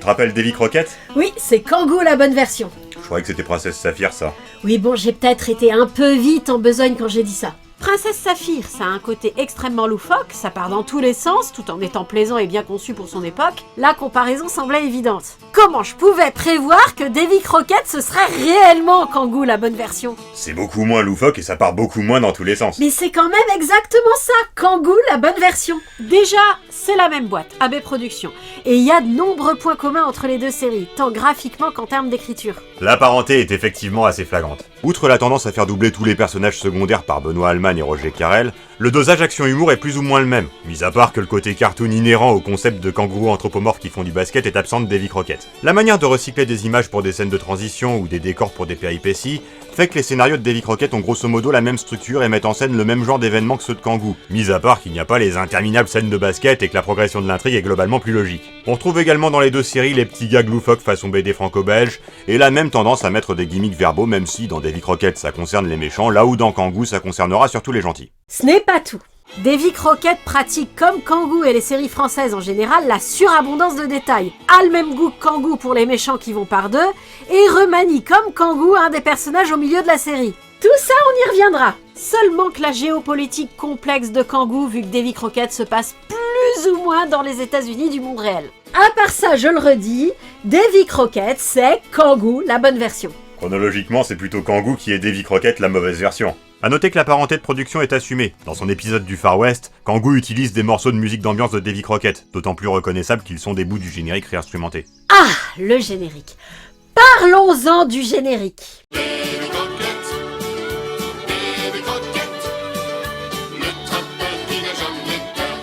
te rappelles Davy Crockett? Oui, c'est Kangoo la bonne version. Je croyais que c'était Princesse Saphir, ça. Oui, bon, j'ai peut-être été un peu vite en besogne quand j'ai dit ça. Princesse Saphir, ça a un côté extrêmement loufoque, ça part dans tous les sens, tout en étant plaisant et bien conçu pour son époque. La comparaison semblait évidente. Comment je pouvais prévoir que Davy Crockett ce serait réellement Kangoo la bonne version? C'est beaucoup moins loufoque et ça part beaucoup moins dans tous les sens. Mais c'est quand même exactement ça, Kangoo la bonne version. Déjà, c'est la même boîte, AB Productions, et il y a de nombreux points communs entre les deux séries, tant graphiquement qu'en termes d'écriture. La parenté est effectivement assez flagrante. Outre la tendance à faire doubler tous les personnages secondaires par Benoît Alman et Roger Carrel, le dosage action-humour est plus ou moins le même, mis à part que le côté cartoon inhérent au concept de kangourous anthropomorphes qui font du basket est absent de Davy Crockett. La manière de recycler des images pour des scènes de transition ou des décors pour des péripéties fait que les scénarios de Davy Crockett ont grosso modo la même structure et mettent en scène le même genre d'événements que ceux de Kangoo, mis à part qu'il n'y a pas les interminables scènes de basket et que la progression de l'intrigue est globalement plus logique. On retrouve également dans les deux séries les petits gags loufoques façon BD franco-belge, et la même tendance à mettre des gimmicks verbaux même si dans Davy Crockett ça concerne les méchants, là où dans Kangoo ça concernera surtout les gentils. Ce n'est pas tout. Davy Crockett pratique comme Kangoo et les séries françaises en général la surabondance de détails, a le même goût que Kangoo pour les méchants qui vont par deux, et remanie comme Kangoo un des personnages au milieu de la série. Tout ça on y reviendra. Seulement que la géopolitique complexe de Kangoo vu que Davy Crockett se passe plus ou moins dans les États-Unis du monde réel. À part ça, je le redis, Davy Crockett c'est Kangoo la bonne version. Chronologiquement, c'est plutôt Kangoo qui est Davy Crockett la mauvaise version. A noter que la parenté de production est assumée. Dans son épisode du Far West, Kangoo utilise des morceaux de musique d'ambiance de Davy Crockett, d'autant plus reconnaissables qu'ils sont des bouts du générique réinstrumentés. Ah, le générique. Parlons-en du générique.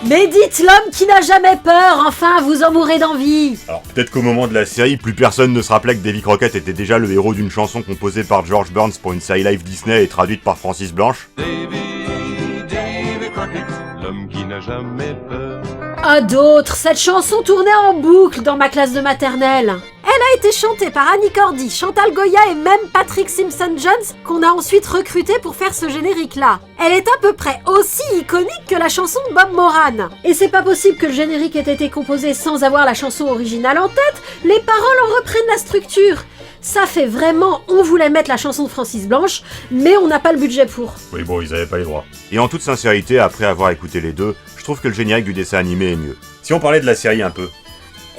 Mais dites l'homme qui n'a jamais peur, enfin vous en mourrez d'envie. Alors peut-être qu'au moment de la série, plus personne ne se rappelait que Davy Crockett était déjà le héros d'une chanson composée par George Burns pour une série live Disney et traduite par Francis Blanche. Davy Crockett, l'homme qui n'a jamais peur. À d'autres, cette chanson tournait en boucle dans ma classe de maternelle. Elle a été chantée par Annie Cordy, Chantal Goya et même Patrick Simpson-Jones qu'on a ensuite recruté pour faire ce générique-là. Elle est à peu près aussi iconique que la chanson de Bob Moran. Et c'est pas possible que le générique ait été composé sans avoir la chanson originale en tête, les paroles en reprennent la structure. Ça fait vraiment, on voulait mettre la chanson de Francis Blanche, mais on n'a pas le budget pour. Oui bon, ils avaient pas les droits. Et en toute sincérité, après avoir écouté les deux, je trouve que le générique du dessin animé est mieux. Si on parlait de la série un peu.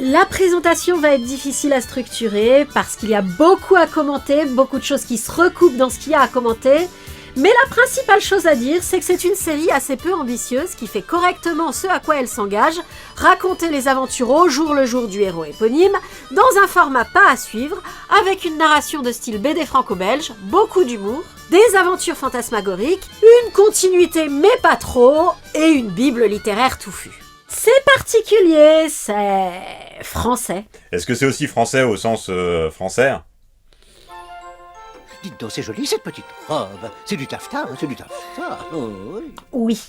La présentation va être difficile à structurer parce qu'il y a beaucoup à commenter, beaucoup de choses qui se recoupent dans ce qu'il y a à commenter. Mais la principale chose à dire, c'est que c'est une série assez peu ambitieuse qui fait correctement ce à quoi elle s'engage, raconter les aventures au jour le jour du héros éponyme, dans un format pas à suivre, avec une narration de style BD franco-belge, beaucoup d'humour, des aventures fantasmagoriques, une continuité mais pas trop, et une bible littéraire touffue. C'est particulier, c'est français. Est-ce que c'est aussi français au sens français? Dites donc, c'est joli cette petite robe. C'est du taffetas, hein, c'est du taffetas. Oh, oui. Oui.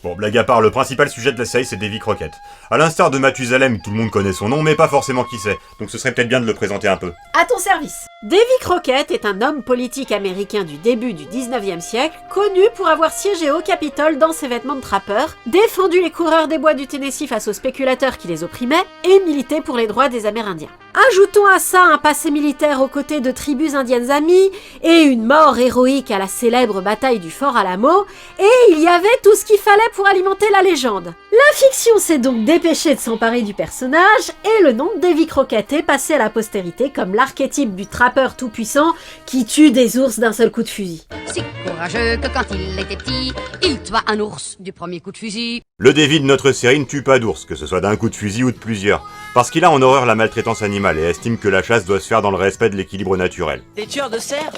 Bon, blague à part, le principal sujet de la série c'est Davy Crockett. À l'instar de Mathusalem, tout le monde connaît son nom, mais pas forcément qui c'est, donc ce serait peut-être bien de le présenter un peu. À ton service. Davy Crockett est un homme politique américain du début du 19e siècle, connu pour avoir siégé au Capitole dans ses vêtements de trappeur, défendu les coureurs des bois du Tennessee face aux spéculateurs qui les opprimaient, et milité pour les droits des Amérindiens. Ajoutons à ça un passé militaire aux côtés de tribus indiennes amies, et une mort héroïque à la célèbre bataille du Fort Alamo, et il y avait tout ce qu'il fallait pour alimenter la légende. La fiction s'est donc dépêchée de s'emparer du personnage, et le nom de Davy Crockett est passé à la postérité comme l'archétype du trappeur tout-puissant qui tue des ours d'un seul coup de fusil. Si courageux que quand il était petit, il tua un ours du premier coup de fusil. Le Davy de notre série ne tue pas d'ours, que ce soit d'un coup de fusil ou de plusieurs, parce qu'il a en horreur la maltraitance animale et estime que la chasse doit se faire dans le respect de l'équilibre naturel. Des tueurs de cerfs?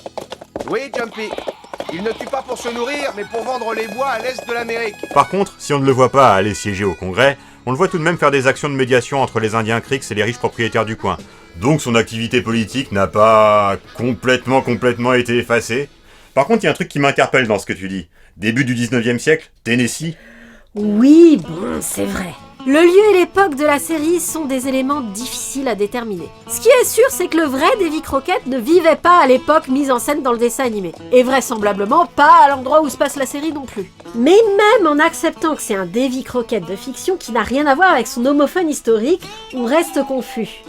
Oui, Jumpy. Il ne tue pas pour se nourrir, mais pour vendre les bois à l'est de l'Amérique. Par contre, si on ne le voit pas aller siéger au Congrès, on le voit tout de même faire des actions de médiation entre les Indiens Creeks et les riches propriétaires du coin. Donc son activité politique n'a pas complètement été effacée. Par contre, il y a un truc qui m'interpelle dans ce que tu dis. Début du 19e siècle, Tennessee. Oui, bon, c'est vrai. Le lieu et l'époque de la série sont des éléments difficiles à déterminer. Ce qui est sûr, c'est que le vrai Davy Crockett ne vivait pas à l'époque mise en scène dans le dessin animé. Et vraisemblablement pas à l'endroit où se passe la série non plus. Mais même en acceptant que c'est un Davy Crockett de fiction qui n'a rien à voir avec son homophone historique, on reste confus.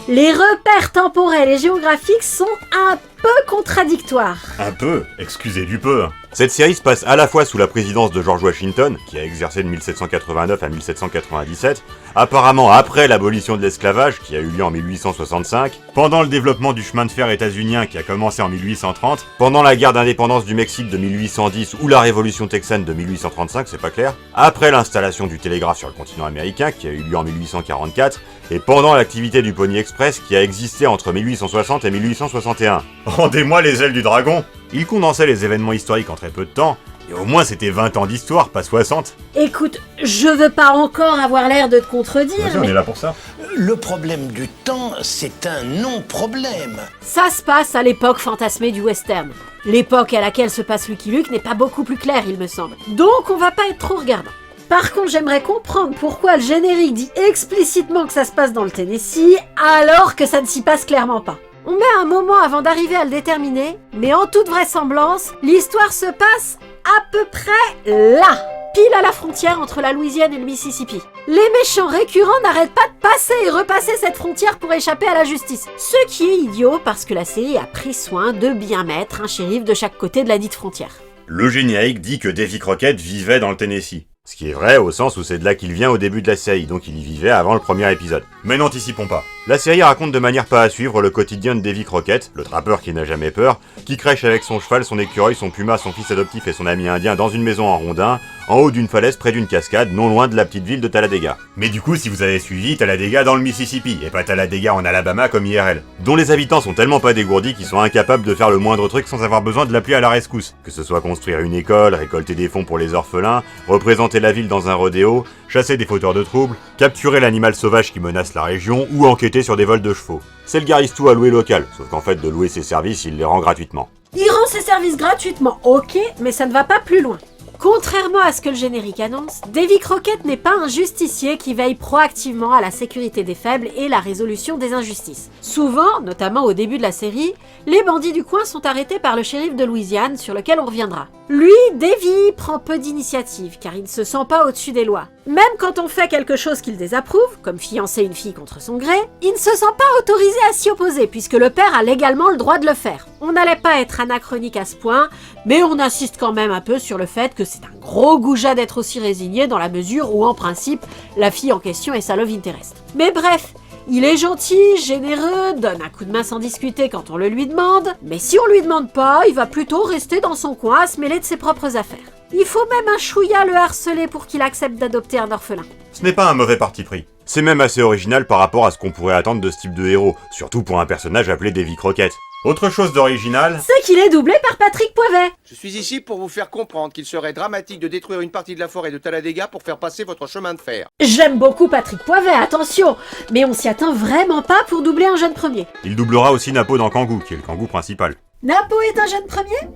Les repères temporels et géographiques sont un peu contradictoires. Un peu, excusez du peu. Cette série se passe à la fois sous la présidence de George Washington, qui a exercé de 1789 à 1797, apparemment après l'abolition de l'esclavage, qui a eu lieu en 1865, pendant le développement du chemin de fer états-unien qui a commencé en 1830, pendant la guerre d'indépendance du Mexique de 1810 ou la révolution texane de 1835, c'est pas clair, après l'installation du télégraphe sur le continent américain, qui a eu lieu en 1844, et pendant l'activité du Pony Express qui a existé entre 1860 et 1861. Rendez-moi les ailes du dragon! Il condensait les événements historiques en très peu de temps, et au moins c'était 20 ans d'histoire, pas 60. Écoute, je veux pas encore avoir l'air de te contredire, On mais est là pour ça. Le problème du temps, c'est un non-problème. ça se passe à l'époque fantasmée du western. L'époque à laquelle se passe Lucky Luke n'est pas beaucoup plus claire, il me semble. Donc on va pas être trop regardant. Par contre, j'aimerais comprendre pourquoi le générique dit explicitement que ça se passe dans le Tennessee, alors que ça ne s'y passe clairement pas. On met un moment avant d'arriver à le déterminer, mais en toute vraisemblance, l'histoire se passe à peu près là, pile à la frontière entre la Louisiane et le Mississippi. Les méchants récurrents n'arrêtent pas de passer et repasser cette frontière pour échapper à la justice. Ce qui est idiot parce que la série a pris soin de bien mettre un shérif de chaque côté de la dite frontière. Le générique dit que Davy Crockett vivait dans le Tennessee. Ce qui est vrai au sens où c'est de là qu'il vient au début de la série, donc il y vivait avant le premier épisode. Mais n'anticipons pas. La série raconte de manière pas à suivre le quotidien de Davy Crockett, le trappeur qui n'a jamais peur, qui crèche avec son cheval, son écureuil, son puma, son fils adoptif et son ami indien dans une maison en rondin, en haut d'une falaise près d'une cascade, non loin de la petite ville de Talladega. Mais du coup, si vous avez suivi, Talladega dans le Mississippi, et pas Talladega en Alabama comme IRL, dont les habitants sont tellement pas dégourdis qu'ils sont incapables de faire le moindre truc sans avoir besoin de l'appeler à la rescousse. Que ce soit construire une école, récolter des fonds pour les orphelins, représenter la ville dans un rodéo, chasser des fauteurs de troubles, capturer l'animal sauvage qui menace la région ou enquêter sur des vols de chevaux. C'est le Garistou à louer local, sauf qu'en fait de louer ses services, il les rend gratuitement. Il rend ses services gratuitement, ok, mais ça ne va pas plus loin. Contrairement à ce que le générique annonce, Davy Crockett n'est pas un justicier qui veille proactivement à la sécurité des faibles et la résolution des injustices. Souvent, notamment au début de la série, les bandits du coin sont arrêtés par le shérif de Louisiane, sur lequel on reviendra. Lui, Davy, prend peu d'initiative, car il ne se sent pas au-dessus des lois. Même quand on fait quelque chose qu'il désapprouve, comme fiancer une fille contre son gré, il ne se sent pas autorisé à s'y opposer, puisque le père a légalement le droit de le faire. On n'allait pas être anachronique à ce point, mais on insiste quand même un peu sur le fait que c'est un gros goujat d'être aussi résigné dans la mesure où, en principe, la fille en question est sa love interest. Mais bref, il est gentil, généreux, donne un coup de main sans discuter quand on le lui demande, mais si on lui demande pas, il va plutôt rester dans son coin à se mêler de ses propres affaires. Il faut même un chouïa le harceler pour qu'il accepte d'adopter un orphelin. Ce n'est pas un mauvais parti pris. C'est même assez original par rapport à ce qu'on pourrait attendre de ce type de héros, surtout pour un personnage appelé Davy Crockett. Autre chose d'original, C'est qu'il est doublé par Patrick Poivet. Je suis ici pour vous faire comprendre qu'il serait dramatique de détruire une partie de la forêt de Talladega pour faire passer votre chemin de fer. J'aime beaucoup Patrick Poivet, attention, mais on s'y attend vraiment pas pour doubler un jeune premier. il doublera aussi Napo dans Kangoo, qui est le Kangoo principal. Napo est un jeune premier ?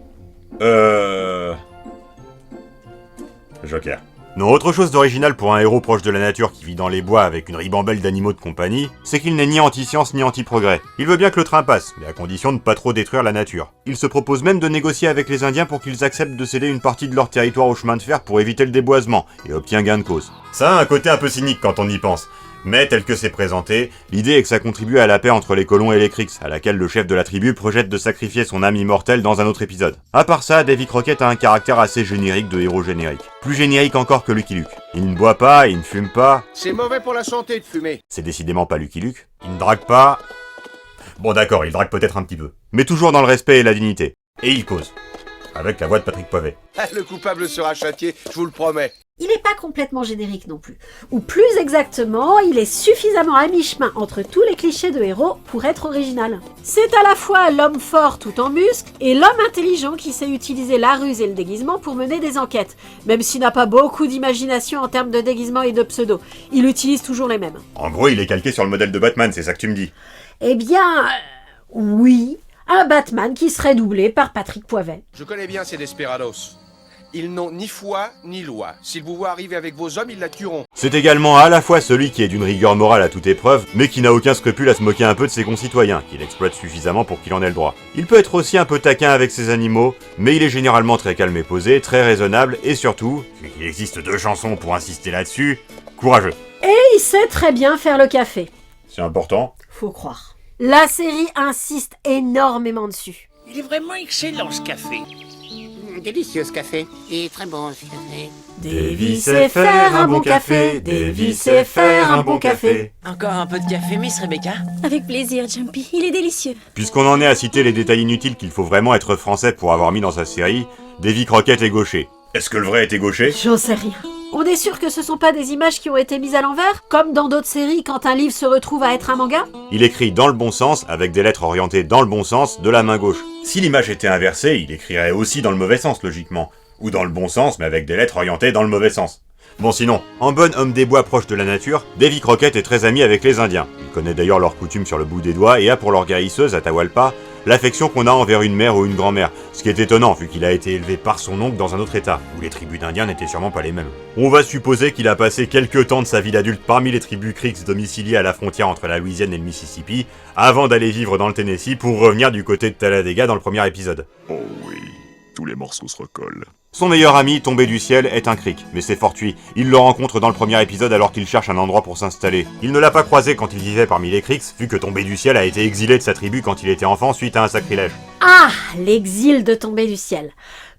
Joker. Non, autre chose d'original pour un héros proche de la nature qui vit dans les bois avec une ribambelle d'animaux de compagnie, c'est qu'il n'est ni anti-science ni anti-progrès. Il veut bien que le train passe, mais à condition de ne pas trop détruire la nature. Il se propose même de négocier avec les Indiens pour qu'ils acceptent de céder une partie de leur territoire au chemin de fer pour éviter le déboisement, et obtient gain de cause. Ça a un côté un peu cynique quand on y pense. Mais tel que c'est présenté, l'idée est que ça contribue à la paix entre les colons et les Creeks, à laquelle le chef de la tribu projette de sacrifier son âme immortelle dans un autre épisode. À part ça, Davy Crockett a un caractère assez générique de héros générique. Plus générique encore que Lucky Luke. Il ne boit pas, il ne fume pas. C'est mauvais pour la santé de fumer. C'est décidément pas Lucky Luke. Il ne drague pas. Bon d'accord, il drague peut-être un petit peu. Mais toujours dans le respect et la dignité. Et il cause. Avec la voix de Patrick Poivet. Le coupable sera châtié, je vous le promets. Il n'est pas complètement générique non plus. Ou plus exactement, il est suffisamment à mi-chemin entre tous les clichés de héros pour être original. C'est à la fois l'homme fort tout en muscles et l'homme intelligent qui sait utiliser la ruse et le déguisement pour mener des enquêtes, même s'il n'a pas beaucoup d'imagination en termes de déguisement et de pseudo. Il utilise toujours les mêmes. En gros, il est calqué sur le modèle de Batman, c'est ça que tu me dis. Eh bien, oui, un Batman qui serait doublé par Patrick Poivet. Je connais bien ces desperados. Ils n'ont ni foi ni loi. S'ils vous voient arriver avec vos hommes, ils la tueront. C'est également à la fois celui qui est d'une rigueur morale à toute épreuve, mais qui n'a aucun scrupule à se moquer un peu de ses concitoyens, qu'il exploite suffisamment pour qu'il en ait le droit. Il peut être aussi un peu taquin avec ses animaux, mais il est généralement très calme et posé, très raisonnable, et surtout, vu qu'il existe 2 chansons pour insister là-dessus, courageux. Et il sait très bien faire le café. C'est important. faut croire. La série insiste énormément dessus. Il est vraiment excellent ce café. Délicieux ce café. Et très bon ce café. Davy sait faire un bon café, Davy sait faire un bon café. Encore un peu de café, Miss Rebecca? Avec plaisir, Jumpy, il est délicieux. Puisqu'on en est à citer les détails inutiles qu'il faut vraiment être français pour avoir mis dans sa série, Davy Crockett est gaucher. Est-ce que le vrai était gaucher? J'en sais rien. On est sûr que ce sont pas des images qui ont été mises à l'envers, comme dans d'autres séries quand un livre se retrouve à être un manga? Il écrit dans le bon sens, avec des lettres orientées dans le bon sens, de la main gauche. Si l'image était inversée, il écrirait aussi dans le mauvais sens, logiquement. Ou dans le bon sens, mais avec des lettres orientées dans le mauvais sens. Bon sinon, en bon homme des bois proche de la nature, Davy Crockett est très ami avec les Indiens. Il connaît d'ailleurs leurs coutumes sur le bout des doigts et a pour leur guérisseuse, Atahualpa, l'affection qu'on a envers une mère ou une grand-mère, ce qui est étonnant vu qu'il a été élevé par son oncle dans un autre état, où les tribus d'Indiens n'étaient sûrement pas les mêmes. On va supposer qu'il a passé quelques temps de sa vie d'adulte parmi les tribus Creeks domiciliées à la frontière entre la Louisiane et le Mississippi, avant d'aller vivre dans le Tennessee pour revenir du côté de Talladega dans le premier épisode. Oh oui, tous les morceaux se recollent. Son meilleur ami, tombé du ciel, est un Creek, mais c'est fortuit. Il le rencontre dans le premier épisode alors qu'il cherche un endroit pour s'installer. Il ne l'a pas croisé quand il vivait parmi les Creeks, vu que tombé du ciel a été exilé de sa tribu quand il était enfant suite à un sacrilège. Ah, l'exil de tomber du ciel.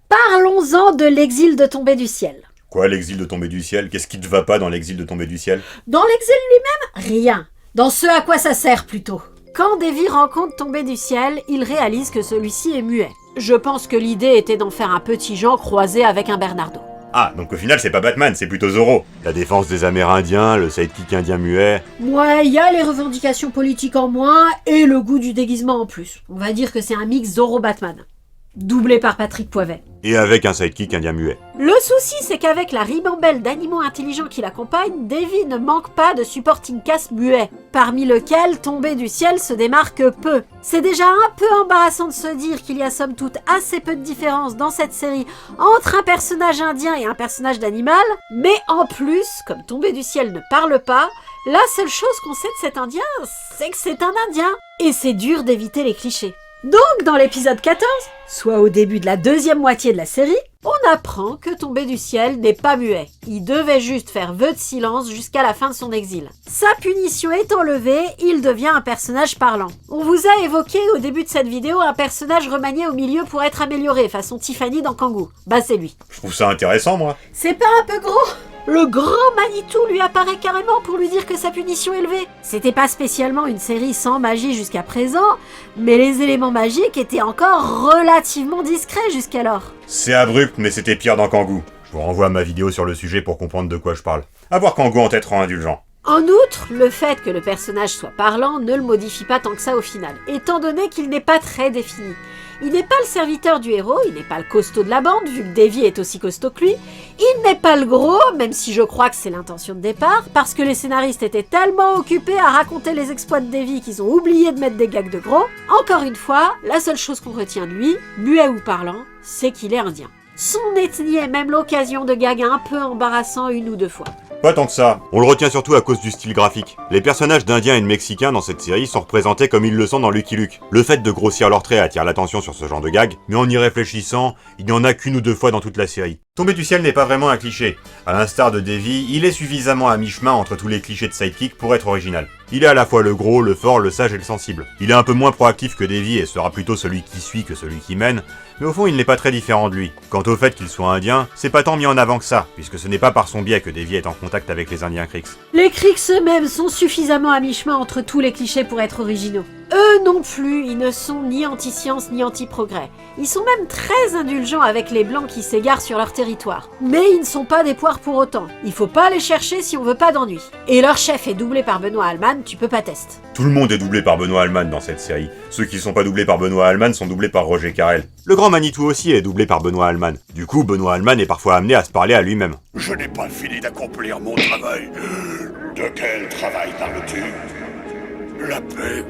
Parlons-en de l'exil de tomber du ciel. Quoi, l'exil de tomber du ciel? Qu'est-ce qui te va pas dans l'exil de tomber du ciel? Dans l'exil lui-même, rien. Dans ce à quoi ça sert plutôt. Quand Davy rencontre Tombé du ciel, il réalise que celui-ci est muet. Je pense que l'idée était d'en faire un petit Jean croisé avec un Bernardo. Ah, donc au final c'est pas Batman, c'est plutôt Zorro. La défense des Amérindiens, le sidekick indien muet... Ouais, il y a les revendications politiques en moins et le goût du déguisement en plus. On va dire que c'est un mix Zorro-Batman. Doublé par Patrick Poivet. Et avec un sidekick indien muet. Le souci, c'est qu'avec la ribambelle d'animaux intelligents qui l'accompagnent, Davy ne manque pas de supporting cast muets, parmi lesquels Tombé du ciel se démarque peu. C'est déjà un peu embarrassant de se dire qu'il y a somme toute assez peu de différence dans cette série entre un personnage indien et un personnage d'animal, mais en plus, comme Tombé du ciel ne parle pas, la seule chose qu'on sait de cet indien, c'est que c'est un indien. Et c'est dur d'éviter les clichés. Donc, dans l'épisode 14, soit au début de la deuxième moitié de la série, on apprend que Tombé du ciel n'est pas muet. Il devait juste faire vœu de silence jusqu'à la fin de son exil. Sa punition étant levée, il devient un personnage parlant. On vous a évoqué au début de cette vidéo un personnage remanié au milieu pour être amélioré, façon Tiffany dans Kangoo. Bah c'est lui. Je trouve ça intéressant, moi. C'est pas un peu gros ? Le grand Manitou lui apparaît carrément pour lui dire que sa punition est levée. C'était pas spécialement une série sans magie jusqu'à présent, mais les éléments magiques étaient encore relativement discrets jusqu'alors. C'est abrupt, mais c'était pire dans Kangoo. Je vous renvoie à ma vidéo sur le sujet pour comprendre de quoi je parle. À voir Kangoo en tête rend indulgent. En outre, le fait que le personnage soit parlant ne le modifie pas tant que ça au final, étant donné qu'il n'est pas très défini. Il n'est pas le serviteur du héros, il n'est pas le costaud de la bande, vu que Davy est aussi costaud que lui. Il n'est pas le gros, même si je crois que c'est l'intention de départ, parce que les scénaristes étaient tellement occupés à raconter les exploits de Davy qu'ils ont oublié de mettre des gags de gros. Encore une fois, la seule chose qu'on retient de lui, muet ou parlant, c'est qu'il est indien. Son ethnie est même l'occasion de gags un peu embarrassants une ou deux fois. Pas tant que ça. On le retient surtout à cause du style graphique. Les personnages d'Indiens et de Mexicains dans cette série sont représentés comme ils le sont dans Lucky Luke. Le fait de grossir leurs traits attire l'attention sur ce genre de gag, mais en y réfléchissant, il n'y en a qu'une ou deux fois dans toute la série. Tombé du ciel n'est pas vraiment un cliché. À l'instar de Davy, il est suffisamment à mi-chemin entre tous les clichés de sidekick pour être original. Il est à la fois le gros, le fort, le sage et le sensible. Il est un peu moins proactif que Davy et sera plutôt celui qui suit que celui qui mène, mais au fond il n'est pas très différent de lui. Quant au fait qu'il soit indien, c'est pas tant mis en avant que ça, puisque ce n'est pas par son biais que Davy est en contact avec les Indiens Creeks. Les Creeks eux-mêmes sont suffisamment à mi-chemin entre tous les clichés pour être originaux. Eux non plus, ils ne sont ni anti-science ni anti-progrès. Ils sont même très indulgents avec les blancs qui s'égarent sur leur territoire. Mais ils ne sont pas des poires pour autant. Il faut pas les chercher si on veut pas d'ennui. Et leur chef est doublé par Benoît Alman, tu peux pas tester. Tout le monde est doublé par Benoît Alman dans cette série. Ceux qui sont pas doublés par Benoît Alman sont doublés par Roger Carrel. Le grand Manitou aussi est doublé par Benoît Alman. Du coup, Benoît Alman est parfois amené à se parler à lui-même. Je n'ai pas fini d'accomplir mon travail. De quel travail parles-tu? La paix.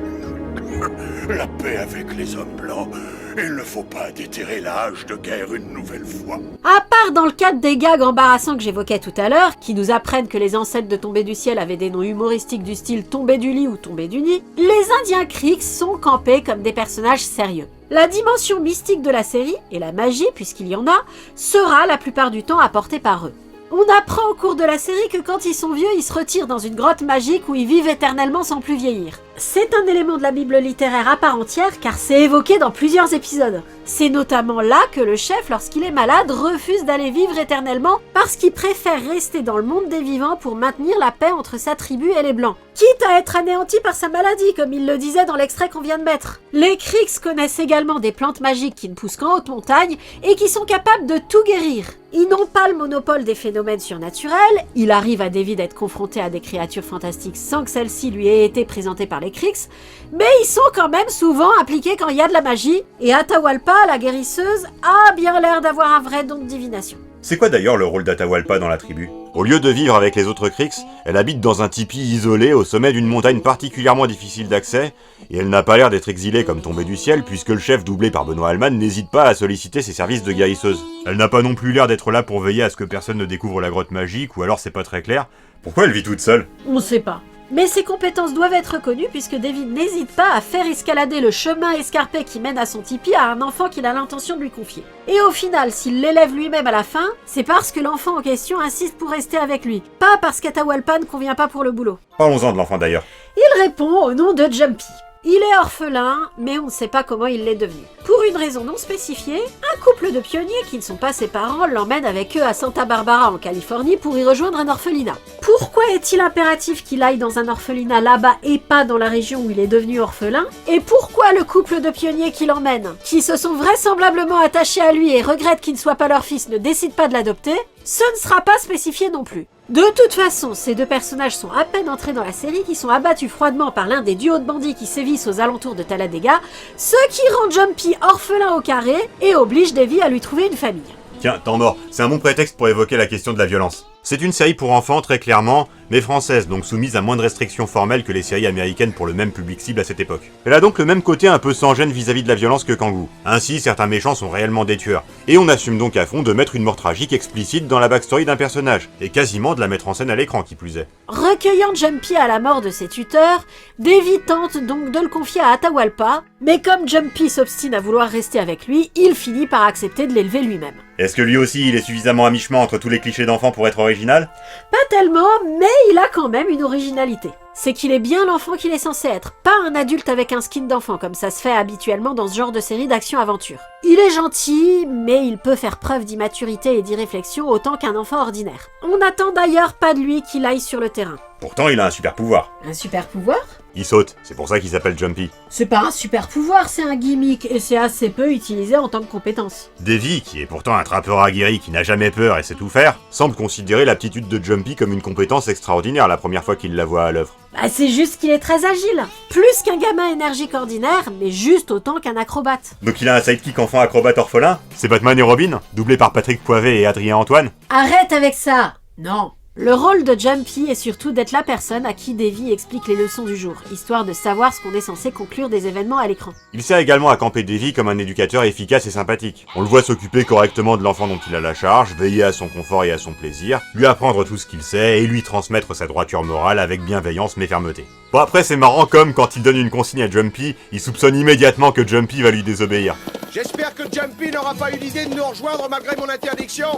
La paix avec les hommes blancs. Il ne faut pas déterrer la hache de guerre une nouvelle fois. À part dans le cadre des gags embarrassants que j'évoquais tout à l'heure, qui nous apprennent que les ancêtres de Tombé du ciel avaient des noms humoristiques du style Tombé du lit ou Tombé du nid, les Indiens Creeks sont campés comme des personnages sérieux. La dimension mystique de la série, et la magie puisqu'il y en a, sera la plupart du temps apportée par eux. On apprend au cours de la série que quand ils sont vieux, ils se retirent dans une grotte magique où ils vivent éternellement sans plus vieillir. C'est un élément de la Bible littéraire à part entière car c'est évoqué dans plusieurs épisodes. C'est notamment là que le chef, lorsqu'il est malade, refuse d'aller vivre éternellement parce qu'il préfère rester dans le monde des vivants pour maintenir la paix entre sa tribu et les Blancs. Quitte à être anéanti par sa maladie, comme il le disait dans l'extrait qu'on vient de mettre. Les Kriegs connaissent également des plantes magiques qui ne poussent qu'en haute montagne et qui sont capables de tout guérir. Ils n'ont pas le monopole des phénomènes surnaturels, il arrive à Davy d'être confronté à des créatures fantastiques sans que celles-ci lui aient été présentées par les Kriegs, mais ils sont quand même souvent impliqués quand il y a de la magie, et Atahualpa, la guérisseuse, a bien l'air d'avoir un vrai don de divination. C'est quoi d'ailleurs le rôle d'Atahualpa dans la tribu? Au lieu de vivre avec les autres Kriegs, elle habite dans un tipi isolé au sommet d'une montagne particulièrement difficile d'accès, et elle n'a pas l'air d'être exilée comme tombée du ciel puisque le chef doublé par Benoît Alman n'hésite pas à solliciter ses services de guérisseuse. Elle n'a pas non plus l'air d'être là pour veiller à ce que personne ne découvre la grotte magique, ou alors c'est pas très clair. Pourquoi elle vit toute seule? On sait pas. Mais ses compétences doivent être reconnues puisque David n'hésite pas à faire escalader le chemin escarpé qui mène à son tipi à un enfant qu'il a l'intention de lui confier. Et au final, s'il l'élève lui-même à la fin, c'est parce que l'enfant en question insiste pour rester avec lui, pas parce qu'Atahualpa ne convient pas pour le boulot. Parlons-en de l'enfant d'ailleurs. Il répond au nom de Jumpy. Il est orphelin, mais on ne sait pas comment il l'est devenu. Pour une raison non spécifiée, un couple de pionniers qui ne sont pas ses parents l'emmènent avec eux à Santa Barbara en Californie pour y rejoindre un orphelinat. Pourquoi est-il impératif qu'il aille dans un orphelinat là-bas et pas dans la région où il est devenu orphelin? Et pourquoi le couple de pionniers qui l'emmène, qui se sont vraisemblablement attachés à lui et regrettent qu'il ne soit pas leur fils, ne décide pas de l'adopter? Ce ne sera pas spécifié non plus. De toute façon, ces deux personnages sont à peine entrés dans la série qui sont abattus froidement par l'un des duos de bandits qui sévissent aux alentours de Talladega, ce qui rend Jumpy orphelin au carré et oblige Davy à lui trouver une famille. Tiens, temps mort, c'est un bon prétexte pour évoquer la question de la violence. C'est une série pour enfants, très clairement, mais française, donc soumise à moins de restrictions formelles que les séries américaines pour le même public cible à cette époque. Elle a donc le même côté un peu sans gêne vis-à-vis de la violence que Kangoo. Ainsi, certains méchants sont réellement des tueurs, et on assume donc à fond de mettre une mort tragique explicite dans la backstory d'un personnage, et quasiment de la mettre en scène à l'écran qui plus est. Recueillant Jumpy à la mort de ses tuteurs, Davy tente donc de le confier à Atahualpa, mais comme Jumpy s'obstine à vouloir rester avec lui, il finit par accepter de l'élever lui-même. Est-ce que lui aussi il est suffisamment à mi-chemin entre tous les clichés d'enfants pour être original? Pas tellement, mais il a quand même une originalité. C'est qu'il est bien l'enfant qu'il est censé être, pas un adulte avec un skin d'enfant comme ça se fait habituellement dans ce genre de série d'action-aventure. Il est gentil, mais il peut faire preuve d'immaturité et d'irréflexion autant qu'un enfant ordinaire. On n'attend d'ailleurs pas de lui qu'il aille sur le terrain. Pourtant il a un super pouvoir. Un super pouvoir? Il saute, c'est pour ça qu'il s'appelle Jumpy. C'est pas un super pouvoir, c'est un gimmick, et c'est assez peu utilisé en tant que compétence. Davy, qui est pourtant un trappeur aguerri qui n'a jamais peur et sait tout faire, semble considérer l'aptitude de Jumpy comme une compétence extraordinaire la première fois qu'il la voit à l'œuvre. Bah c'est juste qu'il est très agile. Plus qu'un gamin énergique ordinaire, mais juste autant qu'un acrobate. Donc il a un sidekick enfant acrobate orphelin? C'est Batman et Robin, doublé par Patrick Poivet et Adrien Antoine? Arrête avec ça! Non. Le rôle de Jumpy est surtout d'être la personne à qui Davy explique les leçons du jour, histoire de savoir ce qu'on est censé conclure des événements à l'écran. Il sert également à camper Davy comme un éducateur efficace et sympathique. On le voit s'occuper correctement de l'enfant dont il a la charge, veiller à son confort et à son plaisir, lui apprendre tout ce qu'il sait et lui transmettre sa droiture morale avec bienveillance mais fermeté. Bon après c'est marrant comme quand il donne une consigne à Jumpy, il soupçonne immédiatement que Jumpy va lui désobéir. J'espère que Jumpy n'aura pas eu l'idée de nous rejoindre malgré mon interdiction.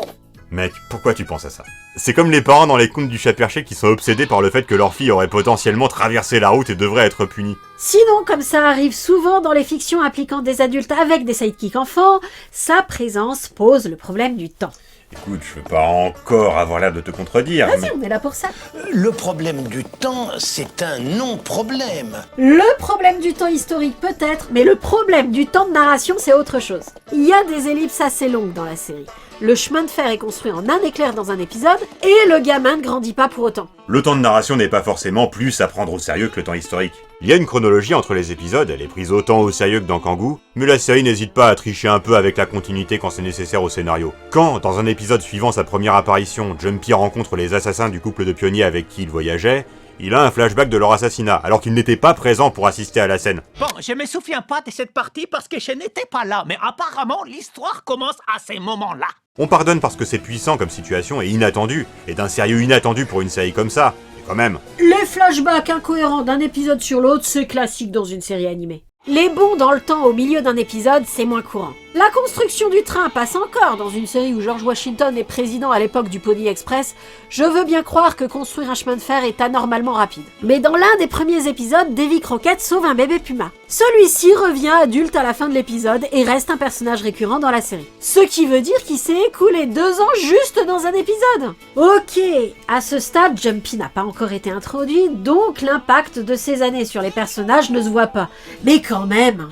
Mec, pourquoi tu penses à ça? C'est comme les parents dans les contes du chat perché qui sont obsédés par le fait que leur fille aurait potentiellement traversé la route et devrait être punie. Sinon, comme ça arrive souvent dans les fictions impliquant des adultes avec des sidekicks enfants, sa présence pose le problème du temps. Écoute, je veux pas encore avoir l'air de te contredire. Vas-y, on est là pour ça. Le problème du temps, c'est un non-problème. Le problème du temps historique peut-être, mais le problème du temps de narration, c'est autre chose. Il y a des ellipses assez longues dans la série. Le chemin de fer est construit en un éclair dans un épisode, et le gamin ne grandit pas pour autant. Le temps de narration n'est pas forcément plus à prendre au sérieux que le temps historique. Il y a une chronologie entre les épisodes, elle est prise autant au sérieux que dans Kangoo, mais la série n'hésite pas à tricher un peu avec la continuité quand c'est nécessaire au scénario. Quand, dans un épisode suivant sa première apparition, Jumpy rencontre les assassins du couple de pionniers avec qui il voyageait, il a un flashback de leur assassinat, alors qu'il n'était pas présent pour assister à la scène. Bon, je me souviens pas de cette partie parce que je n'étais pas là, mais apparemment l'histoire commence à ces moments-là. On pardonne parce que c'est puissant comme situation et inattendu, et d'un sérieux inattendu pour une série comme ça, mais quand même. Les flashbacks incohérents d'un épisode sur l'autre, c'est classique dans une série animée. Les bonds dans le temps au milieu d'un épisode, c'est moins courant. La construction du train passe encore dans une série où George Washington est président à l'époque du Pony Express. Je veux bien croire que construire un chemin de fer est anormalement rapide. Mais dans l'un des premiers épisodes, Davy Crockett sauve un bébé puma. Celui-ci revient adulte à la fin de l'épisode et reste un personnage récurrent dans la série. Ce qui veut dire qu'il s'est écoulé 2 ans juste dans un épisode. Ok, à ce stade, Jumpy n'a pas encore été introduit, donc l'impact de ces années sur les personnages ne se voit pas. Mais quand même...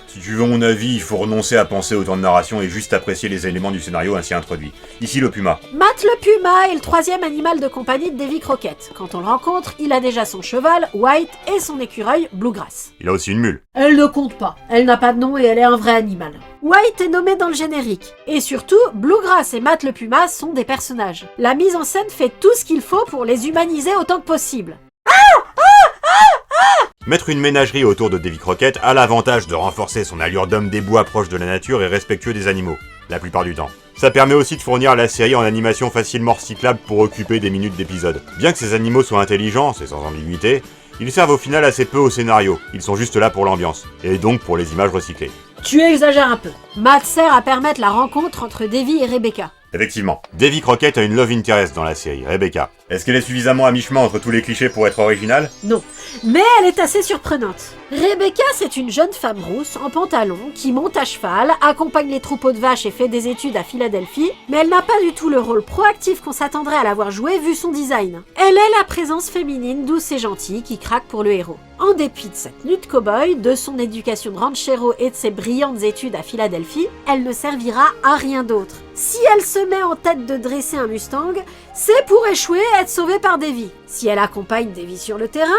Si tu veux mon avis, il faut renoncer à penser au temps de narration et juste apprécier les éléments du scénario ainsi introduits. Ici le puma. Matt le puma est le 3e animal de compagnie de Davy Crockett. Quand on le rencontre, il a déjà son cheval, White, et son écureuil, Bluegrass. Il a aussi une mule. Elle ne compte pas. Elle n'a pas de nom et elle est un vrai animal. White est nommé dans le générique. Et surtout, Bluegrass et Matt le puma sont des personnages. La mise en scène fait tout ce qu'il faut pour les humaniser autant que possible. Mettre une ménagerie autour de Davy Crockett a l'avantage de renforcer son allure d'homme des bois proche de la nature et respectueux des animaux, la plupart du temps. Ça permet aussi de fournir la série en animation facilement recyclable pour occuper des minutes d'épisode. Bien que ces animaux soient intelligents, c'est sans ambiguïté, ils servent au final assez peu au scénario, ils sont juste là pour l'ambiance, et donc pour les images recyclées. Tu exagères un peu. Matt sert à permettre la rencontre entre Davy et Rebecca. Effectivement, Davy Crockett a une love interest dans la série, Rebecca. Est-ce qu'elle est suffisamment à mi-chemin entre tous les clichés pour être originale? Non, mais elle est assez surprenante. Rebecca, c'est une jeune femme rousse en pantalon qui monte à cheval, accompagne les troupeaux de vaches et fait des études à Philadelphie, mais elle n'a pas du tout le rôle proactif qu'on s'attendrait à l'avoir joué vu son design. Elle est la présence féminine douce et gentille qui craque pour le héros. En dépit de sa tenue de cow-boy, de son éducation de ranchero et de ses brillantes études à Philadelphie, elle ne servira à rien d'autre. Si elle se met en tête de dresser un Mustang, c'est pour échouer et être sauvée par Davy. Si elle accompagne Davy sur le terrain,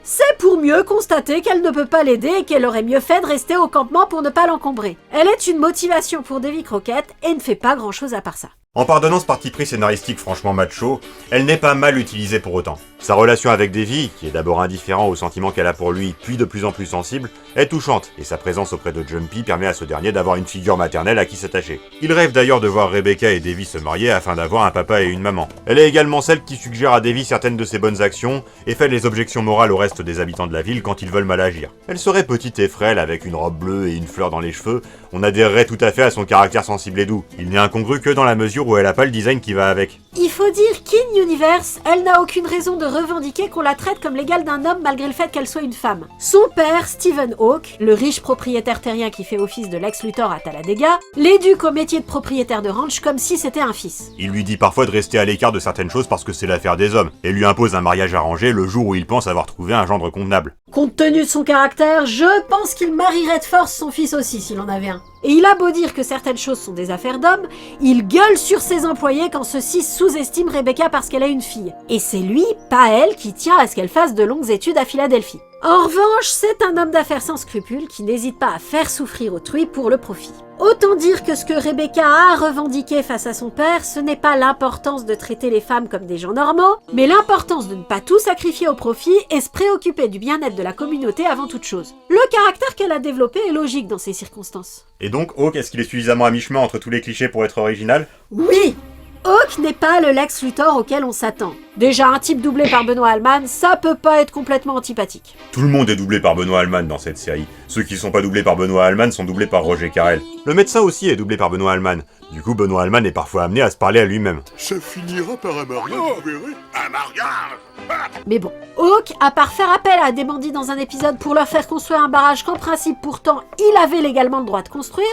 c'est pour mieux constater qu'elle ne peut pas l'aider et qu'elle aurait mieux fait de rester au campement pour ne pas l'encombrer. Elle est une motivation pour Davy Crockett et ne fait pas grand-chose à part ça. En pardonnant ce parti pris scénaristique franchement macho, elle n'est pas mal utilisée pour autant. Sa relation avec Davy, qui est d'abord indifférent aux sentiments qu'elle a pour lui, puis de plus en plus sensible, est touchante, et sa présence auprès de Jumpy permet à ce dernier d'avoir une figure maternelle à qui s'attacher. Il rêve d'ailleurs de voir Rebecca et Davy se marier afin d'avoir un papa et une maman. Elle est également celle qui suggère à Davy certaines de ses bonnes actions, et fait les objections morales au reste des habitants de la ville quand ils veulent mal agir. Elle serait petite et frêle, avec une robe bleue et une fleur dans les cheveux, on adhérerait tout à fait à son caractère sensible et doux. Il n'est incongru que dans la mesure où elle a pas le design qui va avec. Il faut dire qu'In Universe, elle n'a aucune raison de revendiquer qu'on la traite comme l'égale d'un homme malgré le fait qu'elle soit une femme. Son père, Stephen Hawke, le riche propriétaire terrien qui fait office de Lex Luthor à Talladega, l'éduque au métier de propriétaire de ranch comme si c'était un fils. Il lui dit parfois de rester à l'écart de certaines choses parce que c'est l'affaire des hommes, et lui impose un mariage arrangé le jour où il pense avoir trouvé un gendre convenable. Compte tenu de son caractère, je pense qu'il marierait de force son fils aussi s'il en avait un. Et il a beau dire que certaines choses sont des affaires d'hommes, il gueule sur ses employés quand ceux-ci sous-estiment Rebecca parce qu'elle a une fille. Et c'est lui, pas elle, qui tient à ce qu'elle fasse de longues études à Philadelphie. En revanche, c'est un homme d'affaires sans scrupules qui n'hésite pas à faire souffrir autrui pour le profit. Autant dire que ce que Rebecca a revendiqué face à son père, ce n'est pas l'importance de traiter les femmes comme des gens normaux, mais l'importance de ne pas tout sacrifier au profit et se préoccuper du bien-être de la communauté avant toute chose. Le caractère qu'elle a développé est logique dans ces circonstances. Et donc, Hawke, est-ce qu'il est suffisamment à mi-chemin entre tous les clichés pour être original? Oui! Hawke n'est pas le Lex Luthor auquel on s'attend. Déjà un type doublé par Benoît Alman, ça peut pas être complètement antipathique. Tout le monde est doublé par Benoît Alman dans cette série. Ceux qui sont pas doublés par Benoît Alman sont doublés par Roger Carrel. Le médecin aussi est doublé par Benoît Alman. Du coup, Benoît Alman est parfois amené à se parler à lui-même. Ça finira par un mariage, vous verrez. Un mariage? Mais bon, Hawke, à part faire appel à des bandits dans un épisode pour leur faire construire un barrage qu'en principe pourtant il avait légalement le droit de construire,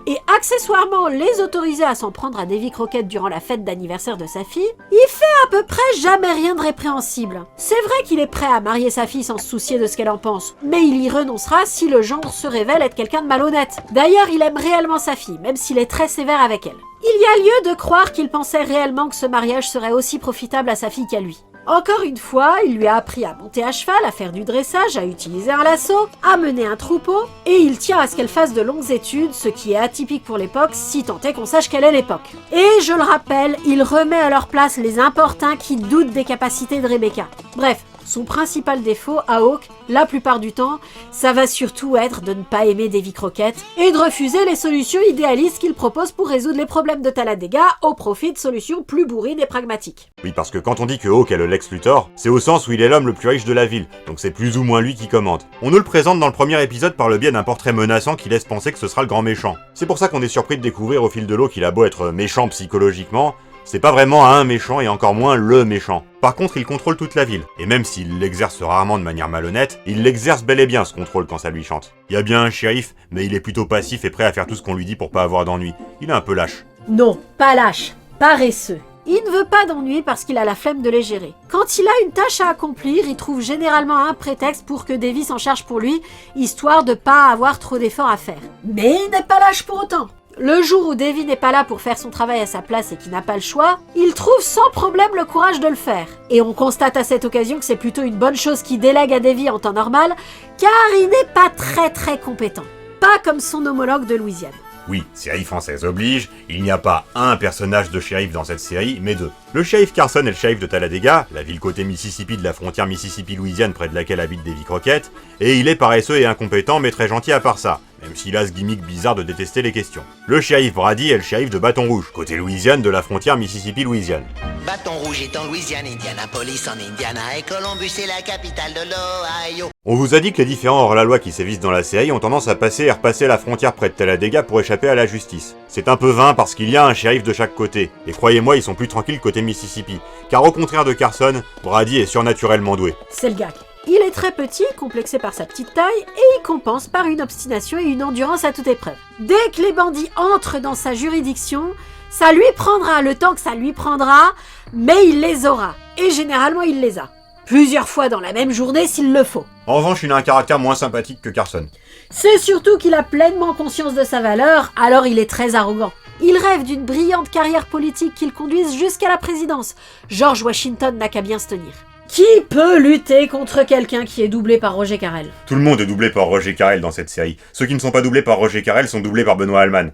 et accessoirement les autoriser à s'en prendre à Davy Crockett durant la fête d'anniversaire de sa fille, il fait à peu près jamais rien de répréhensible. C'est vrai qu'il est prêt à marier sa fille sans se soucier de ce qu'elle en pense, mais il y renoncera si le gendre se révèle être quelqu'un de malhonnête. D'ailleurs, il aime réellement sa fille, même s'il est très sévère avec elle. Il y a lieu de croire qu'il pensait réellement que ce mariage serait aussi profitable à sa fille qu'à lui. Encore une fois, il lui a appris à monter à cheval, à faire du dressage, à utiliser un lasso, à mener un troupeau, et il tient à ce qu'elle fasse de longues études, ce qui est atypique pour l'époque, si tant est qu'on sache quelle est l'époque. Et je le rappelle, il remet à leur place les importuns qui doutent des capacités de Rebecca. Bref, Son principal défaut à Hawk, la plupart du temps, ça va surtout être de ne pas aimer Davy Crockett et de refuser les solutions idéalistes qu'il propose pour résoudre les problèmes de Talladega au profit de solutions plus bourrines et pragmatiques. Oui, parce que quand on dit que Hawk est le Lex Luthor, c'est au sens où il est l'homme le plus riche de la ville, donc c'est plus ou moins lui qui commande. On nous le présente dans le premier épisode par le biais d'un portrait menaçant qui laisse penser que ce sera le grand méchant. C'est pour ça qu'on est surpris de découvrir au fil de l'eau qu'il a beau être méchant psychologiquement, c'est pas vraiment un méchant et encore moins le méchant. Par contre, il contrôle toute la ville, et même s'il l'exerce rarement de manière malhonnête, il l'exerce bel et bien ce contrôle quand ça lui chante. Il y a bien un shérif, mais il est plutôt passif et prêt à faire tout ce qu'on lui dit pour pas avoir d'ennui. Il est un peu lâche. Non, pas lâche, paresseux. Il ne veut pas d'ennui parce qu'il a la flemme de les gérer. Quand il a une tâche à accomplir, il trouve généralement un prétexte pour que Davy s'en charge pour lui, histoire de pas avoir trop d'efforts à faire. Mais il n'est pas lâche pour autant. Le jour où Davy n'est pas là pour faire son travail à sa place et qu'il n'a pas le choix, il trouve sans problème le courage de le faire. Et on constate à cette occasion que c'est plutôt une bonne chose qu'il délègue à Davy en temps normal, car il n'est pas très compétent. Pas comme son homologue de Louisiane. Oui, série française oblige, il n'y a pas un personnage de shérif dans cette série, mais deux. Le shérif Carson est le shérif de Talladega, la ville côté Mississippi de la frontière Mississippi-Louisiane près de laquelle habite Davy Crockett, et il est paresseux et incompétent mais très gentil à part ça, même s'il a ce gimmick bizarre de détester les questions. Le shérif Brady est le shérif de Bâton Rouge, côté Louisiane de la frontière Mississippi-Louisiane. Bâton Rouge est en Louisiane, Indianapolis en Indiana et Columbus est la capitale de l'Ohio. On vous a dit que les différents hors-la-loi qui sévissent dans la série ont tendance à passer et repasser la frontière près de Talladega pour échapper à la justice. C'est un peu vain parce qu'il y a un shérif de chaque côté, et croyez-moi ils sont plus tranquilles côté Mississippi, car au contraire de Carson, Brady est surnaturellement doué. C'est le gag. Il est très petit, complexé par sa petite taille, et il compense par une obstination et une endurance à toute épreuve. Dès que les bandits entrent dans sa juridiction, ça lui prendra le temps que ça lui prendra, mais il les aura. Et généralement il les a. Plusieurs fois dans la même journée s'il le faut. En revanche, il a un caractère moins sympathique que Carson. C'est surtout qu'il a pleinement conscience de sa valeur, alors il est très arrogant. Il rêve d'une brillante carrière politique qui le conduise jusqu'à la présidence. George Washington n'a qu'à bien se tenir. Qui peut lutter contre quelqu'un qui est doublé par Roger Carrel? Tout le monde est doublé par Roger Carrel dans cette série. Ceux qui ne sont pas doublés par Roger Carrel sont doublés par Benoît Alman.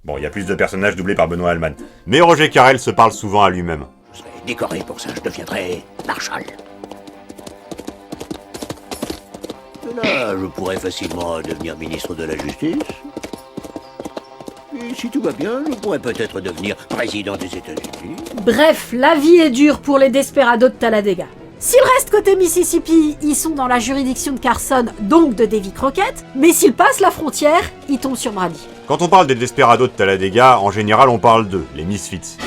Bon, il y a plus de personnages doublés par Benoît Alman. Mais Roger Carrel se parle souvent à lui-même. Je serai décoré pour ça, je deviendrai marshal. Là, je pourrais facilement devenir ministre de la Justice. Et si tout va bien, je pourrais peut-être devenir président des États-Unis. Bref, la vie est dure pour les desperados de Talladega. S'ils restent côté Mississippi, ils sont dans la juridiction de Carson, donc de Davy Crockett, mais s'ils passent la frontière, ils tombent sur Brady. Quand on parle des desperados de Talladega, en général on parle d'eux, les Misfits.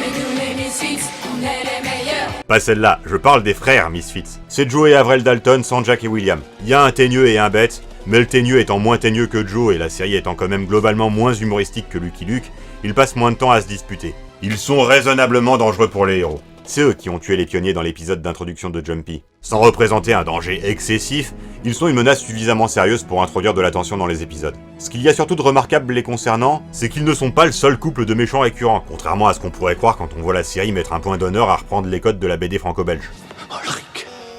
Pas celle-là, je parle des frères Misfits. C'est Joe et Avril Dalton sans Jack et William. Il y a un teigneux et un bête, mais le teigneux étant moins teigneux que Joe et la série étant quand même globalement moins humoristique que Lucky Luke, ils passent moins de temps à se disputer. Ils sont raisonnablement dangereux pour les héros. C'est eux qui ont tué les pionniers dans l'épisode d'introduction de Jumpy. Sans représenter un danger excessif, ils sont une menace suffisamment sérieuse pour introduire de la tension dans les épisodes. Ce qu'il y a surtout de remarquable les concernant, c'est qu'ils ne sont pas le seul couple de méchants récurrents, contrairement à ce qu'on pourrait croire quand on voit la série mettre un point d'honneur à reprendre les codes de la BD franco-belge.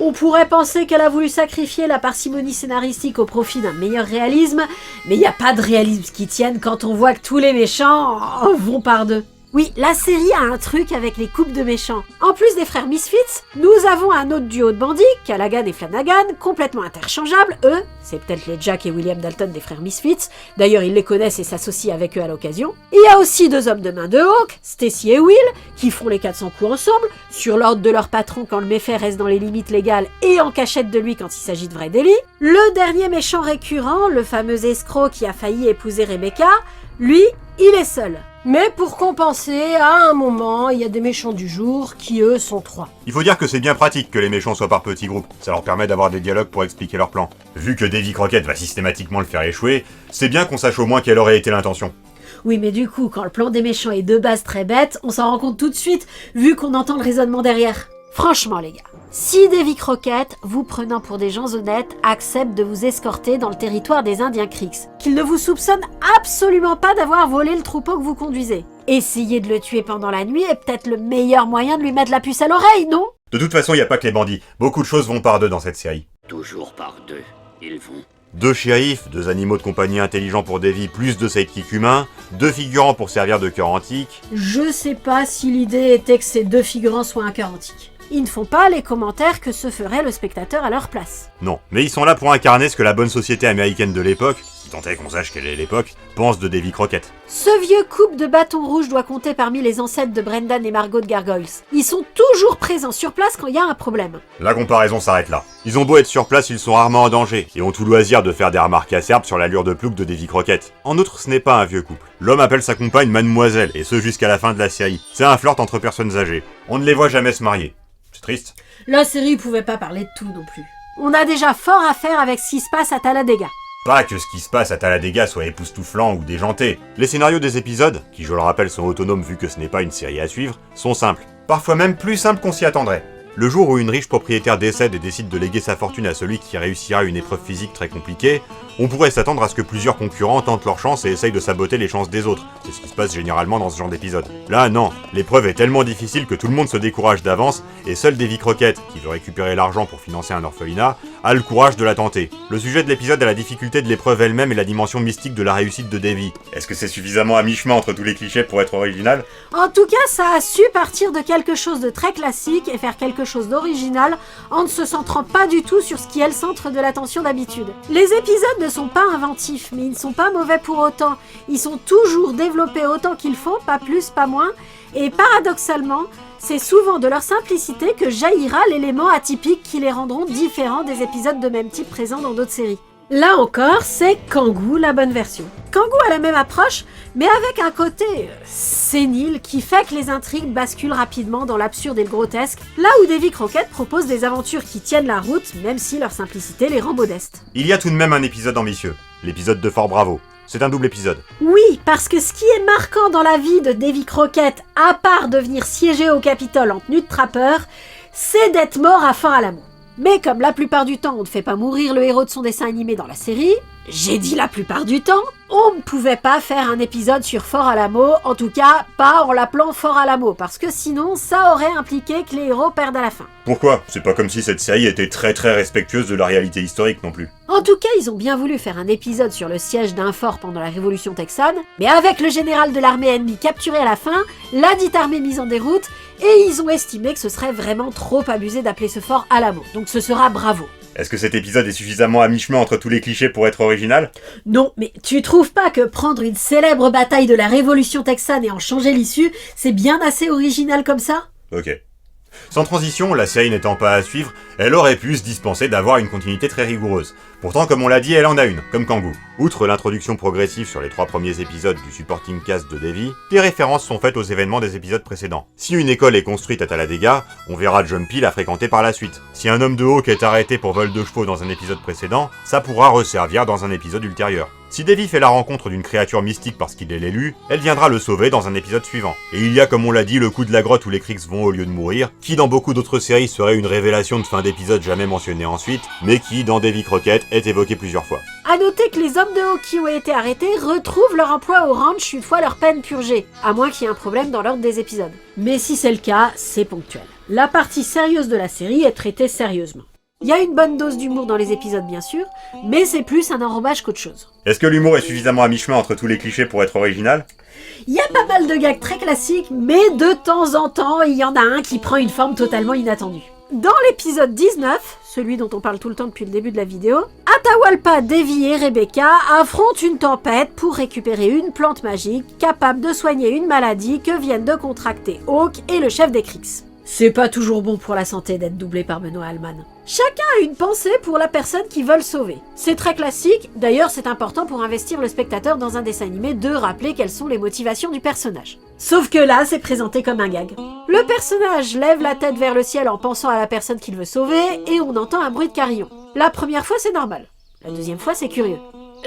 On pourrait penser qu'elle a voulu sacrifier la parcimonie scénaristique au profit d'un meilleur réalisme, mais il n'y a pas de réalisme qui tienne quand on voit que tous les méchants vont par deux. Oui, la série a un truc avec les couples de méchants. En plus des frères Misfits, nous avons un autre duo de bandits, Callaghan et Flanagan, complètement interchangeables. Eux, c'est peut-être les Jack et William Dalton des frères Misfits. D'ailleurs, ils les connaissent et s'associent avec eux à l'occasion. Il y a aussi deux hommes de main de Hawk, Stacy et Will, qui font les 400 coups ensemble, sur l'ordre de leur patron quand le méfait reste dans les limites légales et en cachette de lui quand il s'agit de vrais délits. Le dernier méchant récurrent, le fameux escroc qui a failli épouser Rebecca, lui, il est seul. Mais pour compenser, à un moment, il y a des méchants du jour qui, eux, sont 3. Il faut dire que c'est bien pratique que les méchants soient par petits groupes, ça leur permet d'avoir des dialogues pour expliquer leur plan. Vu que Davy Crockett va systématiquement le faire échouer, c'est bien qu'on sache au moins quelle aurait été l'intention. Oui, mais du coup, quand le plan des méchants est de base très bête, on s'en rend compte tout de suite, vu qu'on entend le raisonnement derrière. Franchement, les gars, si Davy Crockett, vous prenant pour des gens honnêtes, accepte de vous escorter dans le territoire des Indiens Creeks, qu'il ne vous soupçonne absolument pas d'avoir volé le troupeau que vous conduisez, essayez de le tuer pendant la nuit est peut-être le meilleur moyen de lui mettre la puce à l'oreille, non? De toute façon, il n'y a pas que les bandits, beaucoup de choses vont par deux dans cette série. Toujours par deux, ils vont. 2 shérifs, 2 animaux de compagnie intelligents pour Davy, plus 2 sidekicks humains, 2 figurants pour servir de cœur antique. Je sais pas si l'idée était que ces 2 figurants soient un cœur antique. Ils ne font pas les commentaires que se ferait le spectateur à leur place. Non, mais ils sont là pour incarner ce que la bonne société américaine de l'époque, si tant est qu'on sache quelle est l'époque, pense de Davy Crockett. Ce vieux couple de bâtons rouges doit compter parmi les ancêtres de Brendan et Margot de Gargoyles. Ils sont toujours présents sur place quand il y a un problème. La comparaison s'arrête là. Ils ont beau être sur place, ils sont rarement en danger, et ont tout loisir de faire des remarques acerbes sur l'allure de plouc de Davy Crockett. En outre, ce n'est pas un vieux couple. L'homme appelle sa compagne mademoiselle, et ce jusqu'à la fin de la série. C'est un flirt entre personnes âgées. On ne les voit jamais se marier. C'est triste. La série pouvait pas parler de tout non plus. On a déjà fort à faire avec ce qui se passe à Talladega. Pas que ce qui se passe à Talladega soit époustouflant ou déjanté. Les scénarios des épisodes, qui je le rappelle sont autonomes vu que ce n'est pas une série à suivre, sont simples. Parfois même plus simples qu'on s'y attendrait. Le jour où une riche propriétaire décède et décide de léguer sa fortune à celui qui réussira une épreuve physique très compliquée, on pourrait s'attendre à ce que plusieurs concurrents tentent leur chance et essayent de saboter les chances des autres. C'est ce qui se passe généralement dans ce genre d'épisode. Là, non. L'épreuve est tellement difficile que tout le monde se décourage d'avance, et seul Davy Crockett, qui veut récupérer l'argent pour financer un orphelinat, a le courage de la tenter. Le sujet de l'épisode est la difficulté de l'épreuve elle-même et la dimension mystique de la réussite de Davy. Est-ce que c'est suffisamment à mi-chemin entre tous les clichés pour être original ? En tout cas, ça a su partir de quelque chose de très classique et faire quelque chose d'original en ne se centrant pas du tout sur ce qui est le centre de l'attention d'habitude. Les épisodes ne sont pas inventifs, mais ils ne sont pas mauvais pour autant. Ils sont toujours développés autant qu'il faut, pas plus, pas moins, et paradoxalement, c'est souvent de leur simplicité que jaillira l'élément atypique qui les rendront différents des épisodes de même type présents dans d'autres séries. Là encore, c'est Kangoo la bonne version. Kangoo a la même approche, mais avec un côté sénile qui fait que les intrigues basculent rapidement dans l'absurde et le grotesque, là où Davy Crockett propose des aventures qui tiennent la route, même si leur simplicité les rend modestes. Il y a tout de même un épisode ambitieux, l'épisode de Fort Bravo. C'est un double épisode. Oui, parce que ce qui est marquant dans la vie de Davy Crockett, à part de venir siéger au Capitole en tenue de trappeur, c'est d'être mort à Fort Alamo. Mais comme la plupart du temps on ne fait pas mourir le héros de son dessin animé dans la série, j'ai dit la plupart du temps, on ne pouvait pas faire un épisode sur Fort Alamo, en tout cas pas en l'appelant Fort Alamo, parce que sinon ça aurait impliqué que les héros perdent à la fin. Pourquoi ? C'est pas comme si cette série était très respectueuse de la réalité historique non plus. En tout cas, ils ont bien voulu faire un épisode sur le siège d'un fort pendant la Révolution texane, mais avec le général de l'armée ennemie capturé à la fin, la dite armée mise en déroute, et ils ont estimé que ce serait vraiment trop abusé d'appeler ce fort Alamo, donc ce sera Bravo. Est-ce que cet épisode est suffisamment à mi-chemin entre tous les clichés pour être original ? Non, mais tu trouves pas que prendre une célèbre bataille de la Révolution texane et en changer l'issue, c'est bien assez original comme ça ? Ok. Sans transition, la série n'étant pas à suivre, elle aurait pu se dispenser d'avoir une continuité très rigoureuse. Pourtant, comme on l'a dit, elle en a une, comme Kangoo. Outre l'introduction progressive sur les 3 premiers épisodes du supporting cast de Davy, des références sont faites aux événements des épisodes précédents. Si une école est construite à Talladega, on verra Jumpy la fréquenter par la suite. Si un homme de Hawk est arrêté pour vol de chevaux dans un épisode précédent, ça pourra resservir dans un épisode ultérieur. Si Davy fait la rencontre d'une créature mystique parce qu'il est l'élu, elle viendra le sauver dans un épisode suivant. Et il y a, comme on l'a dit, le coup de la grotte où les Kriegs vont au lieu de mourir, qui dans beaucoup d'autres séries serait une révélation de fin d'épisode jamais mentionnée ensuite, mais qui, dans Davy Crockett, est évoqué plusieurs fois. A noter que les hommes de Hawk qui ont été arrêtés retrouvent leur emploi au ranch une fois leur peine purgée, à moins qu'il y ait un problème dans l'ordre des épisodes. Mais si c'est le cas, c'est ponctuel. La partie sérieuse de la série est traitée sérieusement. Il y a une bonne dose d'humour dans les épisodes bien sûr, mais c'est plus un enrobage qu'autre chose. Est-ce que l'humour est suffisamment à mi-chemin entre tous les clichés pour être original ? Il y a pas mal de gags très classiques, mais de temps en temps, il y en a un qui prend une forme totalement inattendue. Dans l'épisode 19, celui dont on parle tout le temps depuis le début de la vidéo, Atahualpa, Davy et Rebecca affrontent une tempête pour récupérer une plante magique capable de soigner une maladie que viennent de contracter Hawk et le chef des Kriegs. C'est pas toujours bon pour la santé d'être doublé par Benoît Alman. Chacun a une pensée pour la personne qu'ils veulent sauver. C'est très classique, d'ailleurs c'est important pour investir le spectateur dans un dessin animé de rappeler quelles sont les motivations du personnage. Sauf que là, c'est présenté comme un gag. Le personnage lève la tête vers le ciel en pensant à la personne qu'il veut sauver, et on entend un bruit de carillon. La première fois, c'est normal. La deuxième fois, c'est curieux.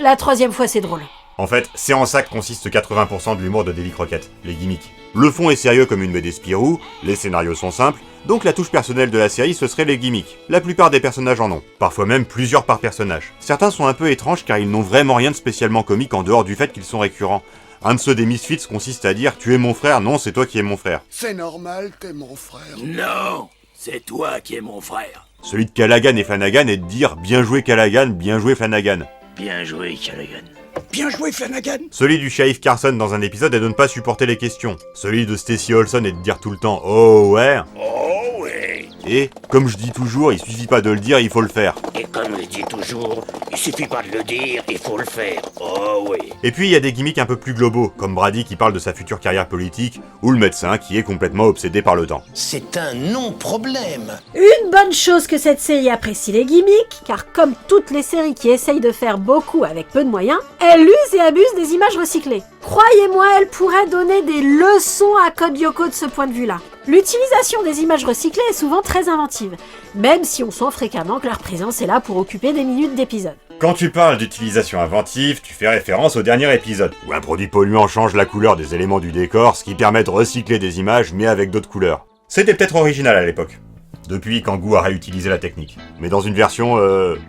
La troisième fois, c'est drôle. En fait, c'est en ça que consiste 80% de l'humour de Davy Crockett, les gimmicks. Le fond est sérieux comme une BD Spirou, les scénarios sont simples, donc la touche personnelle de la série ce serait les gimmicks. La plupart des personnages en ont, parfois même plusieurs par personnage. Certains sont un peu étranges car ils n'ont vraiment rien de spécialement comique en dehors du fait qu'ils sont récurrents. Un de ceux des Misfits consiste à dire « Tu es mon frère, non c'est toi qui es mon frère ». C'est normal, t'es mon frère. Non, c'est toi qui es mon frère. Celui de Callaghan et Flanagan est de dire « Bien joué Callaghan, bien joué Flanagan ». Bien joué, Callaghan. Bien joué, Flanagan. Celui du shérif Carson dans un épisode est de ne pas supporter les questions. Celui de Stacy Olson est de dire tout le temps « Oh ouais ». Oh oui. Et, comme je dis toujours, il suffit pas de le dire, il faut le faire. Et comme je dis toujours, il suffit pas de le dire, il faut le faire. Oh oui. Et puis il y a des gimmicks un peu plus globaux, comme Brady qui parle de sa future carrière politique, ou le médecin qui est complètement obsédé par le temps. C'est un non-problème. Une bonne chose que cette série apprécie les gimmicks, car comme toutes les séries qui essayent de faire beaucoup avec peu de moyens, elle use et abuse des images recyclées. Croyez-moi, elle pourrait donner des leçons à Code Lyoko de ce point de vue-là. L'utilisation des images recyclées est souvent très inventive, même si on sent fréquemment que leur présence est là pour occuper des minutes d'épisode. Quand tu parles d'utilisation inventive, tu fais référence au dernier épisode, où un produit polluant change la couleur des éléments du décor, ce qui permet de recycler des images mais avec d'autres couleurs. C'était peut-être original à l'époque. Depuis, Kangoo a réutilisé la technique. Mais dans une version,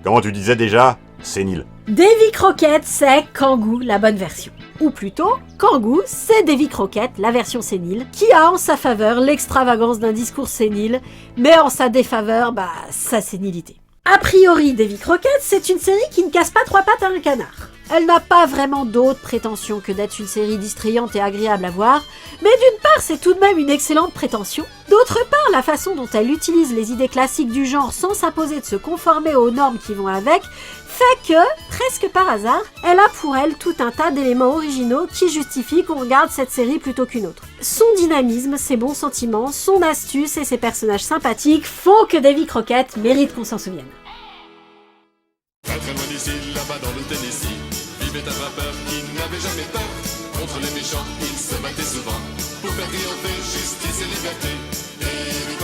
comment tu disais déjà, sénile. Davy Crockett, c'est Kangoo, la bonne version. Ou plutôt, Kangoo, c'est Davy Crockett, la version sénile, qui a en sa faveur l'extravagance d'un discours sénile, mais en sa défaveur, sa sénilité. A priori, Davy Crockett, c'est une série qui ne casse pas trois pattes à un canard. Elle n'a pas vraiment d'autres prétentions que d'être une série distrayante et agréable à voir, mais d'une part, c'est tout de même une excellente prétention. D'autre part, la façon dont elle utilise les idées classiques du genre sans s'imposer de se conformer aux normes qui vont avec, fait que, presque par hasard, elle a pour elle tout un tas d'éléments originaux qui justifient qu'on regarde cette série plutôt qu'une autre. Son dynamisme, ses bons sentiments, son astuce et ses personnages sympathiques font que Davy Crockett mérite qu'on s'en souvienne. Très très loin d'ici, là-bas dans le Tennessee, vivait un vapeur qui n'avait jamais peur. Contre les méchants, il se battait souvent pour faire triompher justice et liberté. Et